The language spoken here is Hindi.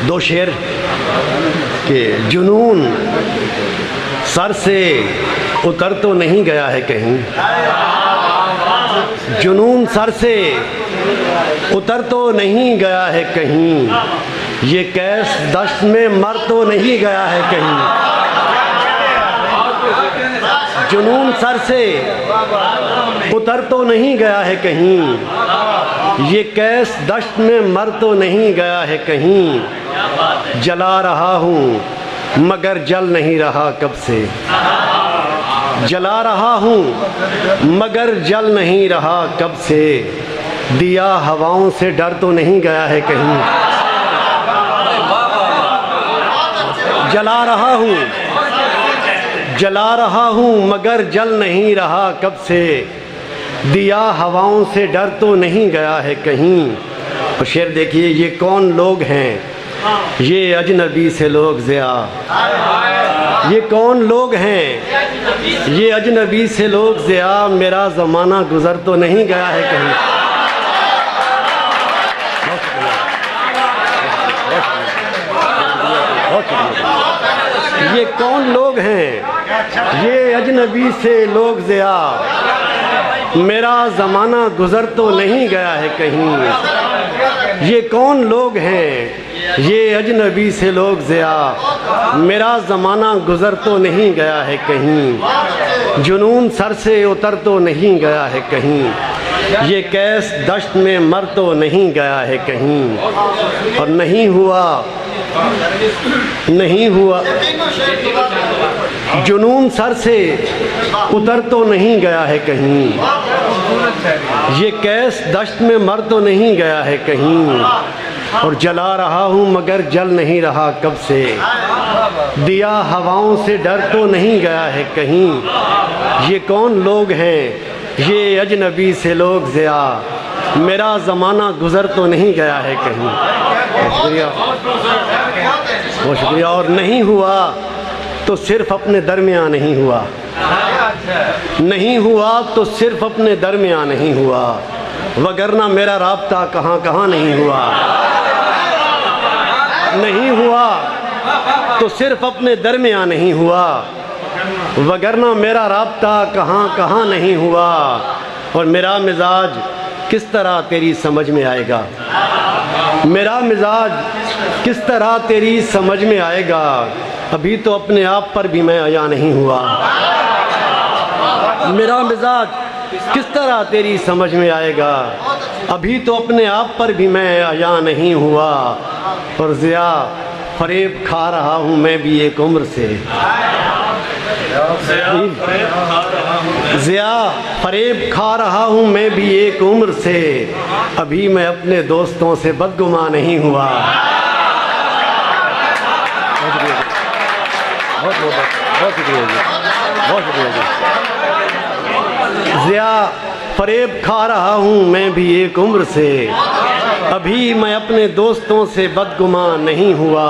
दो शेर के जुनून सर से उतर तो नहीं गया है कहीं, जुनून सर से उतर तो नहीं गया है कहीं, ये कैस दश्त में मर तो नहीं गया है कहीं। जुनून सर से उतर तो नहीं गया है कहीं, ये कैस दश्त में मर तो नहीं गया है कहीं। जला रहा हूँ मगर जल नहीं रहा कब से, जला रहा हूँ मगर जल नहीं रहा कब से। दिया हवाओं से डर तो नहीं गया है कहीं, जला रहा हूँ, जला रहा हूँ मगर जल नहीं रहा कब से। दिया हवाओं से डर तो नहीं गया है कहीं। और शेर देखिए, ये कौन लोग हैं, ये अजनबी से लोग ज़िया, ये कौन लोग हैं, ये अजनबी से लोग ज़िया, मेरा ज़माना गुज़र तो नहीं गया है कहीं। ये कौन लोग हैं, ये अजनबी से लोग ज़िया, मेरा ज़माना गुज़र तो नहीं गया है कहीं। ये कौन लोग हैं, ये अजनबी से लोग ज़िया, मेरा ज़माना गुज़र तो नहीं गया है कहीं। जुनून सर से उतर तो नहीं गया है कहीं, ये कैस दश्त में मर तो नहीं गया है कहीं। और नहीं हुआ, नहीं हुआ, जुनून सर से उतर तो नहीं गया है कहीं, ये कैस दश्त में मर तो नहीं गया है कहीं। और जला रहा हूँ मगर जल नहीं रहा कब से, दिया हवाओं से डर तो नहीं गया है कहीं। ये कौन लोग हैं, ये अजनबी से लोग ज़िया, मेरा ज़माना गुज़र तो नहीं गया है कहीं। शुक्रिया, बहुत शुक्रिया। और नहीं हुआ तो सिर्फ अपने दरमियान नहीं हुआ, नहीं हुआ तो सिर्फ अपने दरमियान नहीं हुआ, वगरना मेरा राब्ता कहाँ कहाँ नहीं हुआ। नहीं हुआ तो सिर्फ अपने दरमियान नहीं हुआ, वगरना मेरा राब्ता कहाँ कहाँ नहीं हुआ। और मेरा मिजाज किस तरह तेरी समझ में आएगा, मेरा मिजाज किस तरह तेरी समझ में आएगा, अभी तो अपने आप पर भी मैं आया नहीं हुआ। मेरा मिजाज किस तरह तेरी समझ में आएगा, अभी तो अपने आप पर भी मैं आया नहीं हुआ। और ज़िया फरेब खा रहा हूँ मैं भी एक उम्र से, ज़िया फरेब खा रहा हूँ मैं भी एक उम्र से, अभी मैं अपने दोस्तों से बदगुमा नहीं हुआ। बहुत शुक्रिया जी, बहुत शुक्रिया जी। ज़िया फरेब खा रहा हूँ मैं भी एक उम्र से, अभी मैं अपने दोस्तों से बदगुमा नहीं हुआ।